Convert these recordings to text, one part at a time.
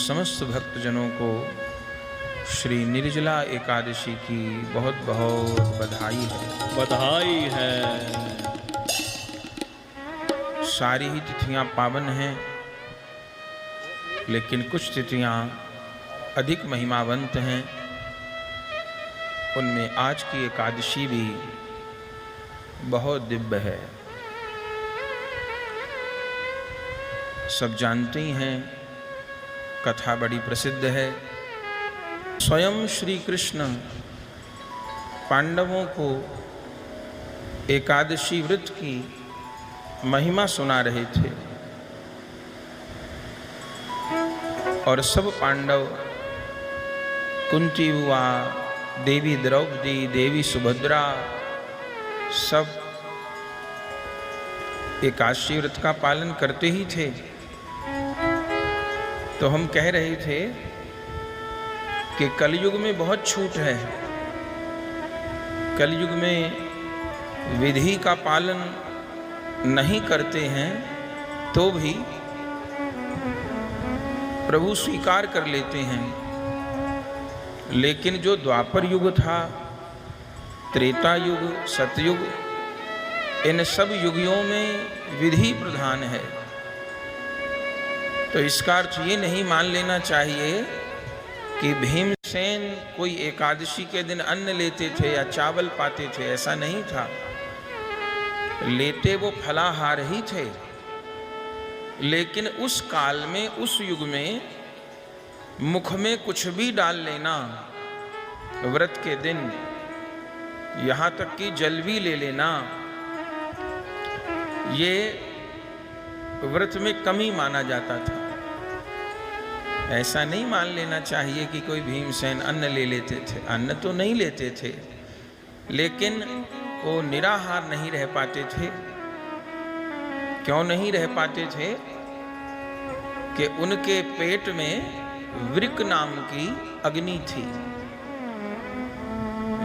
समस्त भक्तजनों को श्री निर्जला एकादशी की बहुत बहुत बधाई है। बधाई है। सारी ही तिथियां पावन हैं, लेकिन कुछ तिथियां अधिक महिमावंत हैं। उनमें आज की एकादशी भी बहुत दिव्य है। सब जानते ही हैं, कथा बड़ी प्रसिद्ध है। स्वयं श्री कृष्ण पांडवों को एकादशी व्रत की महिमा सुना रहे थे और सब पांडव, कुंती बुआ, देवी द्रौपदी, देवी सुभद्रा, सब एकादशी व्रत का पालन करते ही थे। तो हम कह रहे थे कि कलयुग में बहुत छूट है। कलयुग में विधि का पालन नहीं करते हैं तो भी प्रभु स्वीकार कर लेते हैं। लेकिन जो द्वापर युग था, त्रेता युग, सतयुग, इन सब युगियों में विधि प्रधान है। तो इसका अर्थ ये नहीं मान लेना चाहिए कि भीमसेन कोई एकादशी के दिन अन्न लेते थे या चावल पाते थे। ऐसा नहीं था। लेते वो फलाहार ही थे, लेकिन उस काल में, उस युग में मुख में कुछ भी डाल लेना व्रत के दिन, यहाँ तक कि जल भी ले लेना, ये व्रत में कमी माना जाता था। ऐसा नहीं मान लेना चाहिए कि कोई भीमसेन अन्न ले लेते थे। अन्न तो नहीं लेते थे, लेकिन वो निराहार नहीं रह पाते थे। क्यों नहीं रह पाते थे? कि उनके पेट में वृक नाम की अग्नि थी।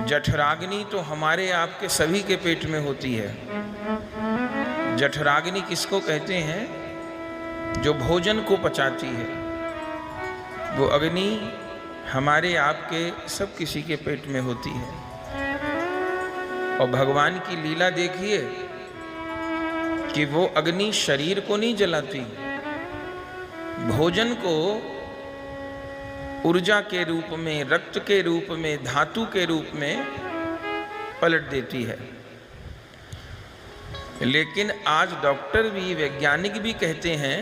जठराग्नि तो हमारे आपके सभी के पेट में होती है। जठराग्नि किसको कहते हैं? जो भोजन को पचाती है। वो अग्नि हमारे आपके सब किसी के पेट में होती है। और भगवान की लीला देखिए कि वो अग्नि शरीर को नहीं जलाती, भोजन को ऊर्जा के रूप में, रक्त के रूप में, धातु के रूप में पलट देती है। लेकिन आज डॉक्टर भी, वैज्ञानिक भी कहते हैं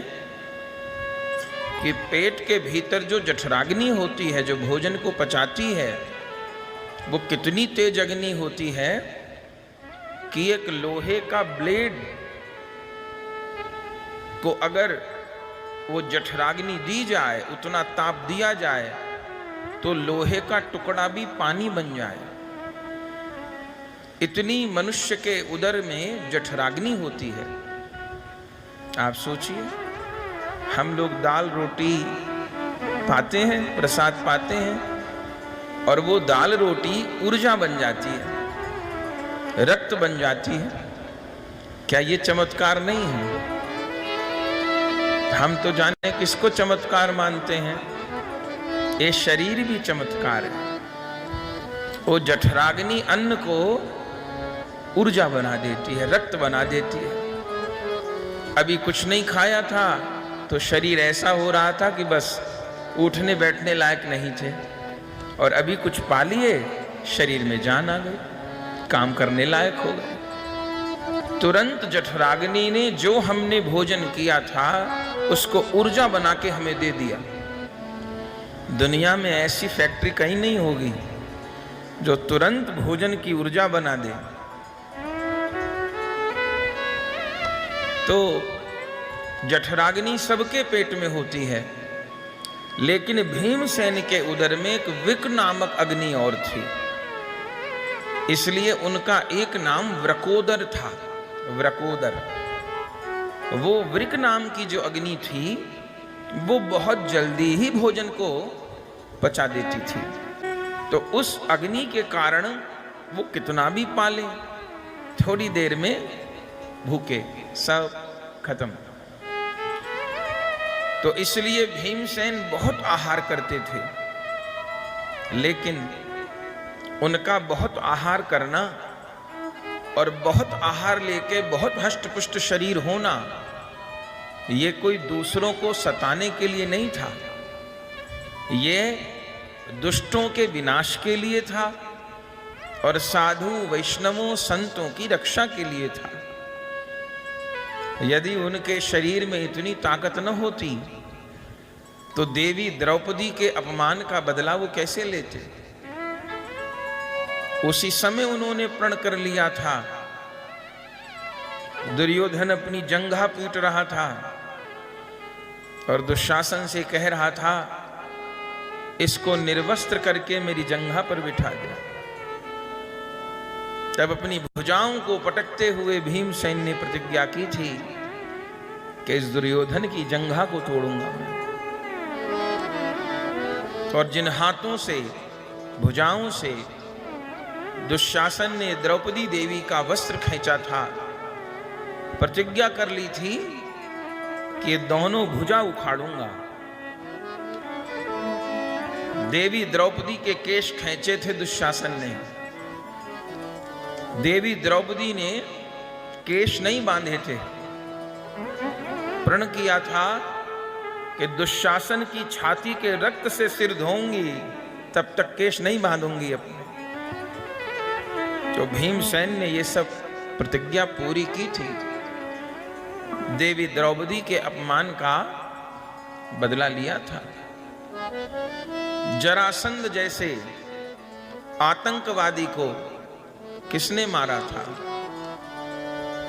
कि पेट के भीतर जो जठराग्नि होती है, जो भोजन को पचाती है, वो कितनी तेज अग्नि होती है कि एक लोहे का ब्लेड को अगर वो जठराग्नि दी जाए, उतना ताप दिया जाए, तो लोहे का टुकड़ा भी पानी बन जाए। इतनी मनुष्य के उदर में जठराग्नि होती है। आप सोचिए, हम लोग दाल रोटी पाते हैं, प्रसाद पाते हैं, और वो दाल रोटी ऊर्जा बन जाती है, रक्त बन जाती है। क्या ये चमत्कार नहीं है? हम तो जाने किसको चमत्कार मानते हैं। ये शरीर भी चमत्कार है। वो जठराग्नि अन्न को ऊर्जा बना देती है, रक्त बना देती है। अभी कुछ नहीं खाया था तो शरीर ऐसा हो रहा था कि बस उठने बैठने लायक नहीं थे, और अभी कुछ पा लिए, शरीर में जान आ गई, काम करने लायक हो गए। तुरंत जठराग्नि ने जो हमने भोजन किया था उसको ऊर्जा बना के हमें दे दिया। दुनिया में ऐसी फैक्ट्री कहीं नहीं होगी जो तुरंत भोजन की ऊर्जा बना दे। तो जठराग्नि सबके पेट में होती है, लेकिन भीमसेन के उदर में एक विक नामक अग्नि और थी। इसलिए उनका एक नाम व्रकोदर था। व्रकोदर, वो वृक नाम की जो अग्नि थी, वो बहुत जल्दी ही भोजन को पचा देती थी। तो उस अग्नि के कारण वो कितना भी पाले, थोड़ी देर में भूखे, सब खत्म। तो इसलिए भीमसेन बहुत आहार करते थे, लेकिन उनका बहुत आहार करना और बहुत आहार लेके बहुत हष्ट-पुष्ट शरीर होना, ये कोई दूसरों को सताने के लिए नहीं था, ये दुष्टों के विनाश के लिए था और साधु वैष्णवों संतों की रक्षा के लिए था। यदि उनके शरीर में इतनी ताकत न होती तो देवी द्रौपदी के अपमान का बदला वो कैसे लेते। उसी समय उन्होंने प्रण कर लिया था। दुर्योधन अपनी जंघा पीट रहा था और दुशासन से कह रहा था, इसको निर्वस्त्र करके मेरी जंघा पर बिठा दे। तब अपनी भुजाओं को पटकते हुए भीमसेन ने प्रतिज्ञा की थी कि इस दुर्योधन की जंघा को तोड़ूंगा मैं। और जिन हाथों से, भुजाओं से दुशासन ने द्रौपदी देवी का वस्त्र खींचा था, प्रतिज्ञा कर ली थी कि दोनों भुजा उखाड़ूंगा। देवी द्रौपदी के केश खींचे थे दुशासन ने। देवी द्रौपदी ने केश नहीं बांधे थे। प्रण किया था कि दुशासन की छाती के रक्त से सिर धोऊंगी, तब तक केश नहीं बांधूंगी अपने। तो भीमसेन ने ये सब प्रतिज्ञा पूरी की थी। देवी द्रौपदी के अपमान का बदला लिया था। जरासंध जैसे आतंकवादी को किसने मारा था?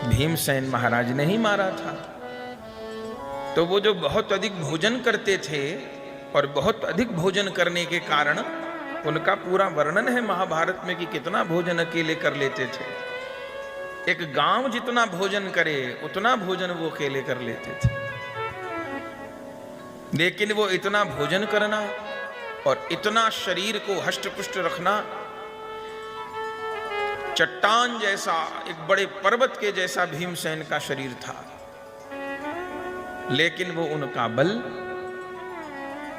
भीमसेन महाराज ने ही मारा था। तो वो जो बहुत अधिक भोजन करते थे और बहुत अधिक भोजन करने के कारण, उनका पूरा वर्णन है महाभारत में कि कितना भोजन अकेले कर लेते थे। एक गांव जितना भोजन करे उतना भोजन वो अकेले कर लेते थे। लेकिन वो इतना भोजन करना और इतना शरीर को हष्ट-पुष्ट रखना, चट्टान जैसा, एक बड़े पर्वत के जैसा भीमसेन का शरीर था। लेकिन वो उनका बल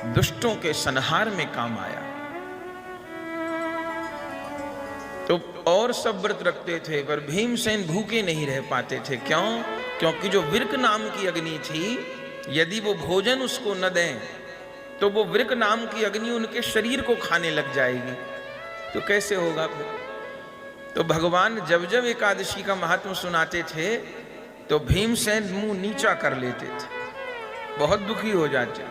दुष्टों के संहार में काम आया। तो और सब व्रत रखते थे पर भीमसेन भूखे नहीं रह पाते थे। क्यों? क्योंकि जो विरक नाम की अग्नि थी, यदि वो भोजन उसको न दें तो वो विरक नाम की अग्नि उनके शरीर को खाने लग जाएगी। तो कैसे होगा फिर? तो भगवान जब जब एकादशी का महत्व सुनाते थे तो भीमसेन मुंह नीचा कर लेते थे, बहुत दुखी हो जाते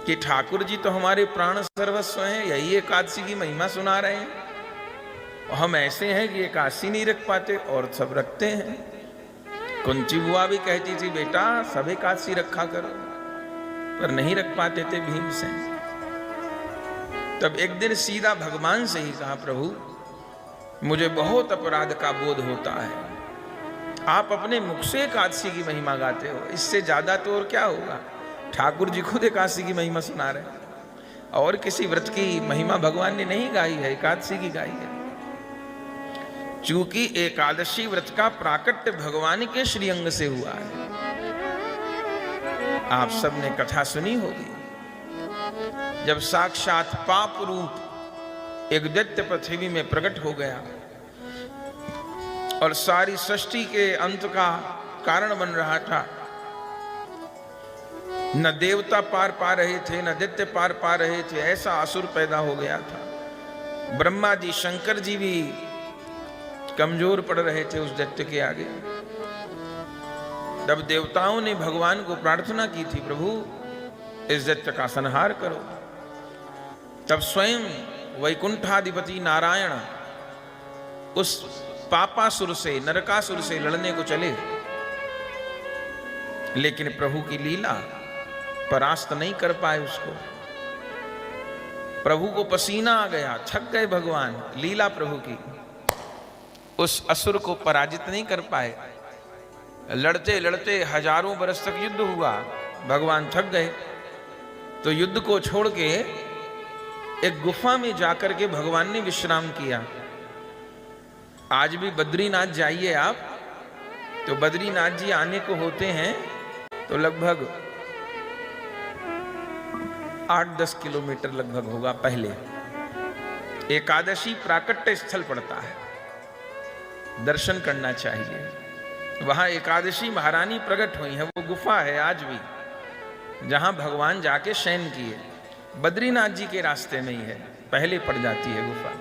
कि ठाकुर जी तो हमारे प्राण सर्वस्व हैं, यही एकादशी की महिमा सुना रहे हैं, और हम ऐसे हैं कि एकादशी नहीं रख पाते और सब रखते हैं। कुंती बुआ भी कहती थी, बेटा सब एकादशी रखा करो, पर नहीं रख पाते थे भीमसेन। तब एक दिन सीधा भगवान से ही कहा, प्रभु मुझे बहुत अपराध का बोध होता है, आप अपने मुख से एकादशी की महिमा गाते हो, इससे ज्यादा तो और क्या होगा। ठाकुर जी खुद एकादशी की महिमा सुना रहे हैं और किसी व्रत की महिमा भगवान ने नहीं गाई है, एकादशी की गाई है। चूंकि एकादशी व्रत का प्राकट्य भगवान के श्रीअंग से हुआ है। आप सबने कथा सुनी होगी, जब साक्षात पाप रूप एक दैत्य पृथ्वी में प्रकट हो गया और सारी सृष्टि के अंत का कारण बन रहा था। न देवता पार पा रहे थे, न दैत्य पार पा रहे थे, ऐसा असुर पैदा हो गया था। ब्रह्मा जी, शंकर जी भी कमजोर पड़ रहे थे उस दैत्य के आगे। तब देवताओं ने भगवान को प्रार्थना की थी, प्रभु इस दैत्य का संहार करो। तब स्वयं वैकुंठाधिपति नारायण उस पापासुर से, नरकासुर से लड़ने को चले, लेकिन प्रभु की लीला, परास्त नहीं कर पाए उसको। प्रभु को पसीना आ गया, थक गए भगवान, लीला प्रभु की, उस असुर को पराजित नहीं कर पाए। लड़ते लड़ते हजारों बरस तक युद्ध हुआ, भगवान थक गए तो युद्ध को छोड़ के एक गुफा में जाकर के भगवान ने विश्राम किया। आज भी बद्रीनाथ जाइए आप, तो बद्रीनाथ जी आने को होते हैं तो लगभग 8-10 किलोमीटर लगभग होगा पहले एकादशी प्राकट्य स्थल पड़ता है, दर्शन करना चाहिए। वहां एकादशी महारानी प्रकट हुई है, वो गुफा है आज भी जहां भगवान जाके शयन किए। बद्रीनाथ जी के रास्ते में ही है, पहले पड़ जाती है गुफा।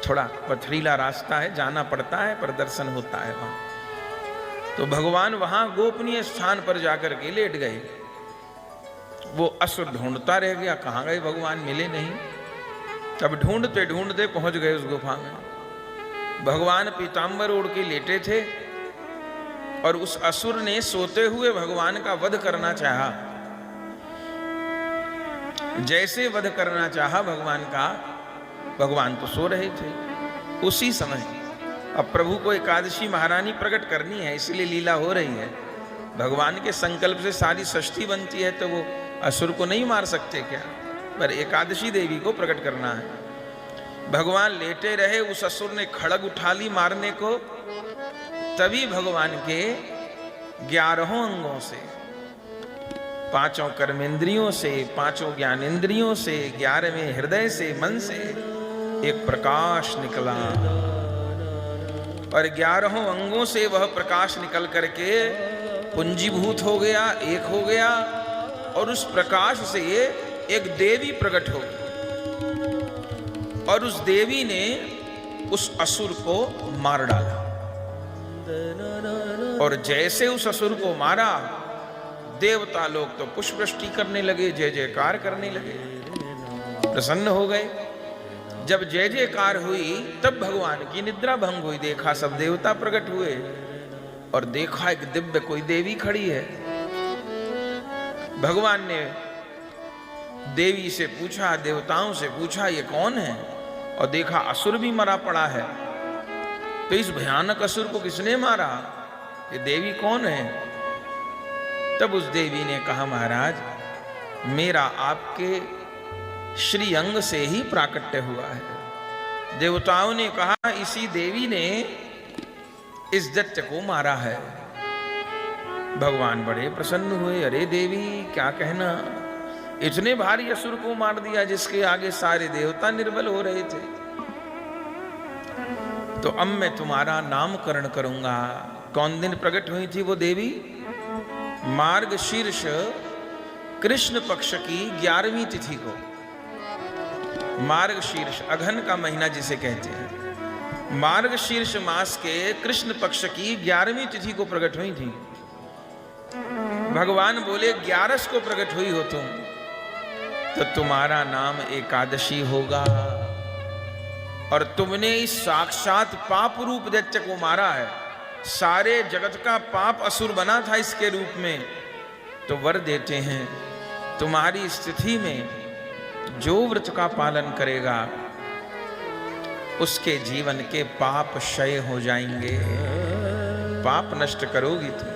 थोड़ा पथरीला रास्ता है, जाना पड़ता है, पर दर्शन होता है वहां। तो भगवान वहां गोपनीय स्थान पर जाकर के लेट गए। वो असुर ढूंढता रह गया, कहां गए भगवान, मिले नहीं। तब ढूंढते ढूंढते पहुंच गए उस गुफा में। भगवान पीतांबर ओढ़ के लेटे थे और उस असुर ने सोते हुए भगवान का वध करना चाहा। जैसे वध करना चाहा भगवान का, भगवान तो सो रहे थे। उसी समय अब प्रभु को एकादशी महारानी प्रकट करनी है, इसलिए लीला हो रही है। भगवान के संकल्प से सारी सृष्टि बनती है, तो वो असुर को नहीं मार सकते क्या, पर एकादशी देवी को प्रकट करना है। भगवान लेटे रहे, उस असुर ने खड़ग उठा ली मारने को। तभी भगवान के 11 अंगों से, 5 कर्मेंद्रियों से, 5 ज्ञानेंद्रियों से, 11वें हृदय से, मन से एक प्रकाश निकला और 11 अंगों से वह प्रकाश निकल करके पुंजीभूत हो गया, एक हो गया। और उस प्रकाश से एक देवी प्रकट हो गई और उस देवी ने उस असुर को मार डाला। और जैसे उस असुर को मारा, देवता लोग तो पुष्पवृष्टि करने लगे, जय जयकार करने लगे, प्रसन्न हो गए। जब जय जयकार हुई तब भगवान की निद्रा भंग हुई। देखा सब देवता प्रकट हुए और देखा एक दिव्य कोई देवी खड़ी है। भगवान ने देवी से पूछा, देवताओं से पूछा, ये कौन है? और देखा असुर भी मरा पड़ा है। तो इस भयानक असुर को किसने मारा? ये देवी कौन है? तब उस देवी ने कहा, महाराज मेरा आपके श्री अंग से ही प्राकट्य हुआ है। देवताओं ने कहा, इसी देवी ने इस दैत्य को मारा है। भगवान बड़े प्रसन्न हुए। अरे देवी, क्या कहना, इतने भारी असुर को मार दिया जिसके आगे सारे देवता निर्बल हो रहे थे। तो अब मैं तुम्हारा नामकरण करूंगा। कौन दिन प्रकट हुई थी वो देवी? मार्गशीर्ष कृष्ण पक्ष की 11वीं तिथि को। मार्गशीर्ष अघन का महीना जिसे कहते हैं, मार्गशीर्ष मास के कृष्ण पक्ष की 11वीं तिथि को प्रकट हुई थी। भगवान बोले, 11 को प्रकट हुई हो तुम, तो तुम्हारा नाम एकादशी होगा। और तुमने इस साक्षात पाप रूप दैत्य को मारा है। सारे जगत का पाप असुर बना था इसके रूप में। तो वर देते हैं, तुम्हारी स्थिति में जो व्रत का पालन करेगा उसके जीवन के पाप क्षय हो जाएंगे। पाप नष्ट करोगी तुम।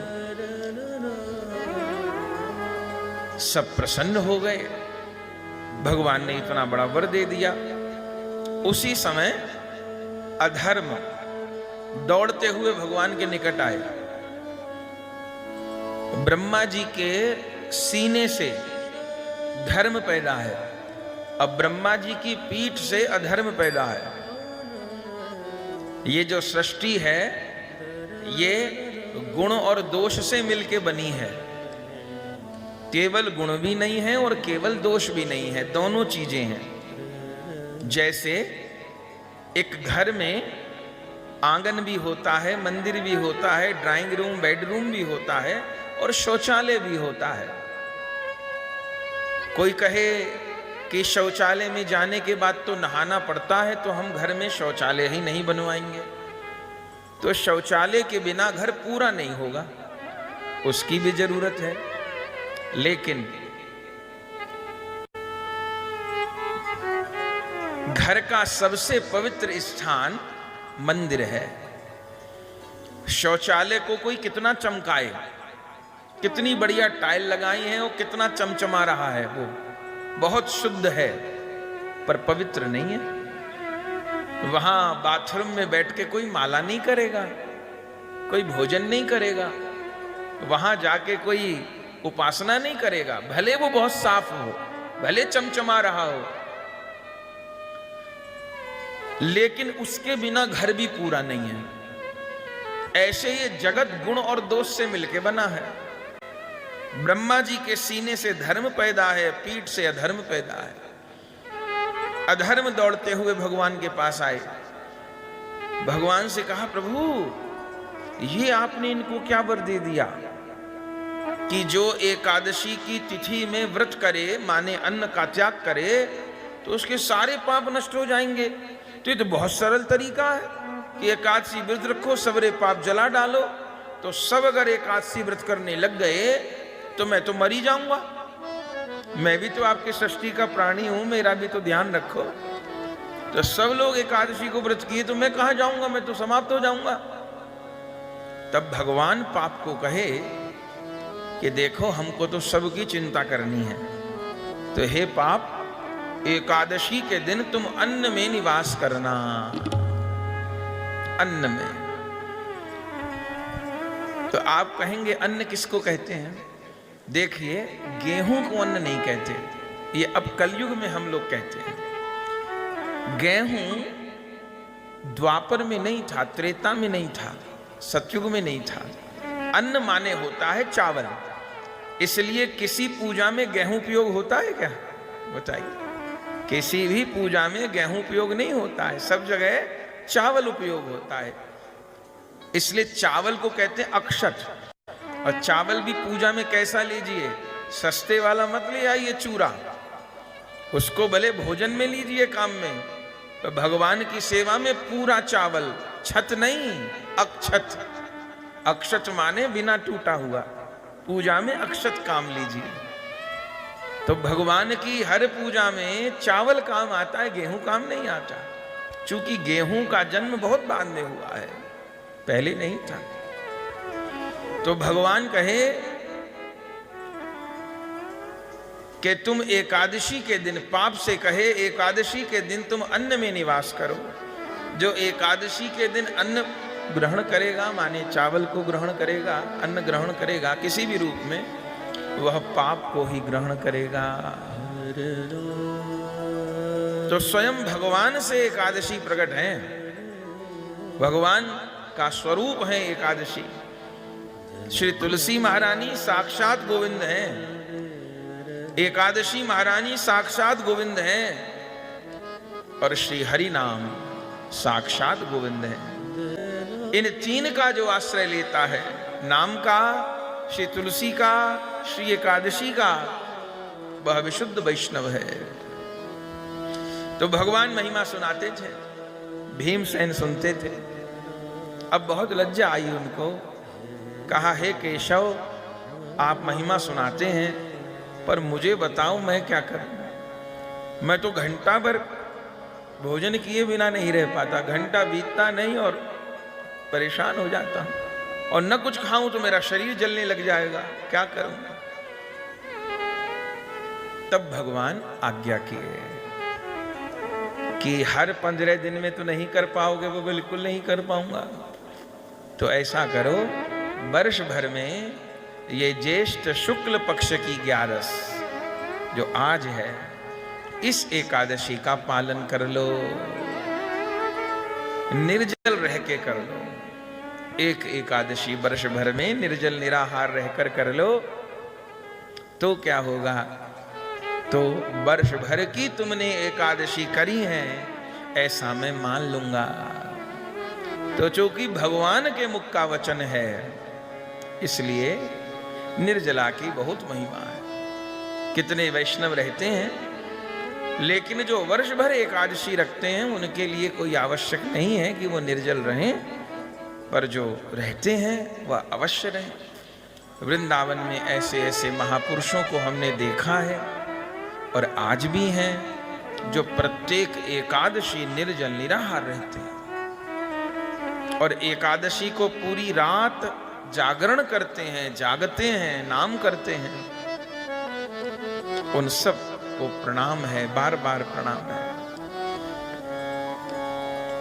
सब प्रसन्न हो गए। भगवान ने इतना बड़ा वर दे दिया। उसी समय अधर्म दौड़ते हुए भगवान के निकट आए। ब्रह्मा जी के सीने से धर्म पैदा है, अब ब्रह्मा जी की पीठ से अधर्म पैदा है। ये जो सृष्टि है ये गुण और दोष से मिलके बनी है। केवल गुण भी नहीं है और केवल दोष भी नहीं है, दोनों चीजें हैं। जैसे एक घर में आंगन भी होता है, मंदिर भी होता है, ड्राइंग रूम, बेडरूम भी होता है और शौचालय भी होता है। कोई कहे कि शौचालय में जाने के बाद तो नहाना पड़ता है, तो हम घर में शौचालय ही नहीं बनवाएंगे। तो शौचालय के बिना घर पूरा नहीं होगा, उसकी भी जरूरत है। लेकिन घर का सबसे पवित्र स्थान मंदिर है। शौचालय को कोई कितना चमकाए, कितनी बढ़िया टाइल लगाई है और कितना चमचमा रहा है, वो बहुत शुद्ध है पर पवित्र नहीं है। वहां बाथरूम में बैठ के कोई माला नहीं करेगा, कोई भोजन नहीं करेगा, वहां जाके कोई उपासना नहीं करेगा, भले वो बहुत साफ हो, भले चमचमा रहा हो, लेकिन उसके बिना घर भी पूरा नहीं है। ऐसे ये जगत गुण और दोष से मिलके बना है। ब्रह्मा जी के सीने से धर्म पैदा है, पीठ से अधर्म पैदा है। अधर्म दौड़ते हुए भगवान के पास आए, भगवान से कहा, प्रभु ये आपने इनको क्या वर दे दिया कि जो एकादशी की तिथि में व्रत करे, माने अन्न का त्याग करे, तो उसके सारे पाप नष्ट हो जाएंगे। तो ये तो बहुत सरल तरीका है कि एकादशी व्रत रखो, सबरे पाप जला डालो। तो सब अगर एकादशी व्रत करने लग गए तो मैं तो मर ही जाऊंगा। मैं भी तो आपके सृष्टि का प्राणी हूं, मेरा भी तो ध्यान रखो। तो सब लोग एकादशी को व्रत किए तो मैं कहां जाऊंगा, मैं तो समाप्त हो जाऊंगा। तब भगवान पाप को कहे कि देखो, हमको तो सबकी चिंता करनी है, तो हे पाप, एकादशी के दिन तुम अन्न में निवास करना। अन्न में। तो आप कहेंगे अन्न किसको कहते हैं? देखिए, गेहूं को अन्न नहीं कहते, ये अब कलयुग में हम लोग कहते हैं। गेहूं द्वापर में नहीं था, त्रेता में नहीं था, सतयुग में नहीं था। अन्न माने होता है चावल। इसलिए किसी पूजा में गेहूं उपयोग होता है क्या? बताइए। किसी भी पूजा में गेहूं उपयोग नहीं होता है, सब जगह चावल उपयोग होता है। इसलिए चावल को कहते हैं अक्षत। और चावल भी पूजा में कैसा लीजिए, सस्ते वाला मत ले आइए चूरा, उसको भले भोजन में लीजिए काम में। तो भगवान की सेवा में पूरा चावल, छत नहीं, अक्षत। अक्षत माने बिना टूटा हुआ, पूजा में अक्षत काम लीजिए। तो भगवान की हर पूजा में चावल काम आता है, गेहूं काम नहीं आता। चूंकि गेहूं का जन्म बहुत बाद में हुआ है, पहले नहीं था। तो भगवान कहे कि तुम एकादशी के दिन, पाप से कहे एकादशी के दिन तुम अन्न में निवास करो। जो एकादशी के दिन अन्न ग्रहण करेगा, माने चावल को ग्रहण करेगा, अन्न ग्रहण करेगा किसी भी रूप में, वह पाप को ही ग्रहण करेगा। तो स्वयं भगवान से एकादशी प्रकट है, भगवान का स्वरूप है एकादशी। श्री तुलसी महारानी साक्षात गोविंद हैं, एकादशी महारानी साक्षात गोविंद हैं, और श्री हरि नाम साक्षात गोविंद हैं। इन तीन का जो आश्रय लेता है, नाम का, श्री तुलसी का, श्री एकादशी का, वह विशुद्ध वैष्णव है। तो भगवान महिमा सुनाते थे, भीमसेन सुनते थे। अब बहुत लज्जा आई उनको, कहा, हे केशव, आप महिमा सुनाते हैं, पर मुझे बताओ मैं क्या करूं? मैं तो घंटा भर भोजन किए बिना नहीं रह पाता, घंटा बीतता नहीं और परेशान हो जाता हूं, और न कुछ खाऊं तो मेरा शरीर जलने लग जाएगा, क्या करूं? तब भगवान आज्ञा किए कि हर 15 दिन में तो नहीं कर पाओगे, वो बिल्कुल नहीं कर पाऊंगा। तो ऐसा करो, वर्ष भर में ये ज्येष्ठ शुक्ल पक्ष की 11 जो आज है, इस एकादशी का पालन कर लो, निर्जल रह के कर लो। एक एकादशी वर्ष भर में निर्जल निराहार रहकर कर लो, तो क्या होगा? तो वर्ष भर की तुमने एकादशी करी है, ऐसा मैं मान लूंगा। तो चूंकि भगवान के मुख का वचन है, इसलिए निर्जला की बहुत महिमा है। कितने वैष्णव रहते हैं, लेकिन जो वर्ष भर एकादशी रखते हैं, उनके लिए कोई आवश्यक नहीं है कि वो निर्जल रहें, पर जो रहते हैं वह अवश्य रहें। वृंदावन में ऐसे ऐसे महापुरुषों को हमने देखा है, और आज भी हैं, जो प्रत्येक एकादशी निर्जल निराहार रहते हैं, और एकादशी को पूरी रात जागरण करते हैं, जागते हैं, नाम करते हैं। उन सब को प्रणाम है, बार बार प्रणाम है।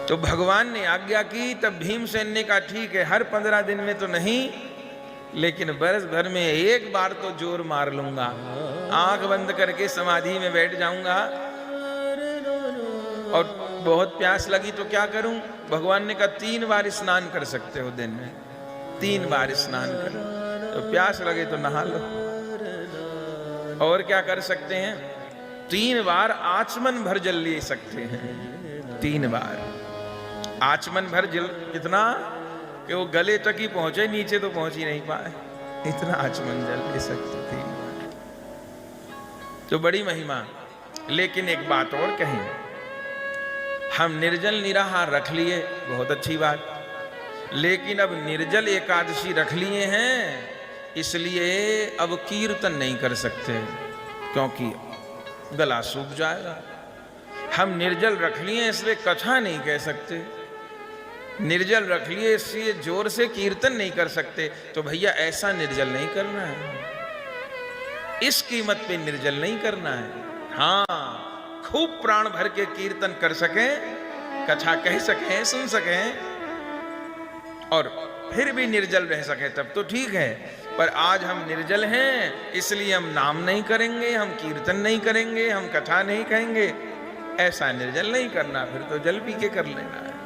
तो भगवान ने आज्ञा की, तब भीमसेन ने कहा, ठीक है, हर 15 दिन में तो नहीं, लेकिन बरस भर में एक बार तो जोर मार लूंगा, आंख बंद करके समाधि में बैठ जाऊंगा। और बहुत प्यास लगी तो क्या करूं? भगवान ने कहा 3 बार स्नान कर सकते हो दिन में, 3 बार स्नान करो। तो प्यास लगे तो नहा लो। और क्या कर सकते हैं? 3 बार आचमन भर जल ले सकते हैं। 3 बार आचमन भर जल, कितना कि वो गले तक ही पहुंचे, नीचे तो पहुंच ही नहीं पाए, इतना आचमन जल ले सकते 3 बार। तो बड़ी महिमा। लेकिन एक बात और कहें, हम निर्जल निराहार रख लिए, बहुत अच्छी बात, लेकिन अब निर्जल एकादशी रख लिए हैं, इसलिए अब कीर्तन नहीं कर सकते क्योंकि गला सूख जाएगा। हम निर्जल रख लिए इसलिए कथा नहीं कह सकते, निर्जल रख लिए इसलिए जोर से कीर्तन नहीं कर सकते। तो भैया ऐसा निर्जल नहीं करना है, इस कीमत पे निर्जल नहीं करना है। हाँ, खूब प्राण भर के कीर्तन कर सकें, कथा कह सकें, सुन सकें और फिर भी निर्जल रह सके तब तो ठीक है। पर आज हम निर्जल हैं इसलिए हम नाम नहीं करेंगे, हम कीर्तन नहीं करेंगे, हम कथा नहीं कहेंगे। ऐसा निर्जल नहीं करना, फिर तो जल पी के कर लेना है।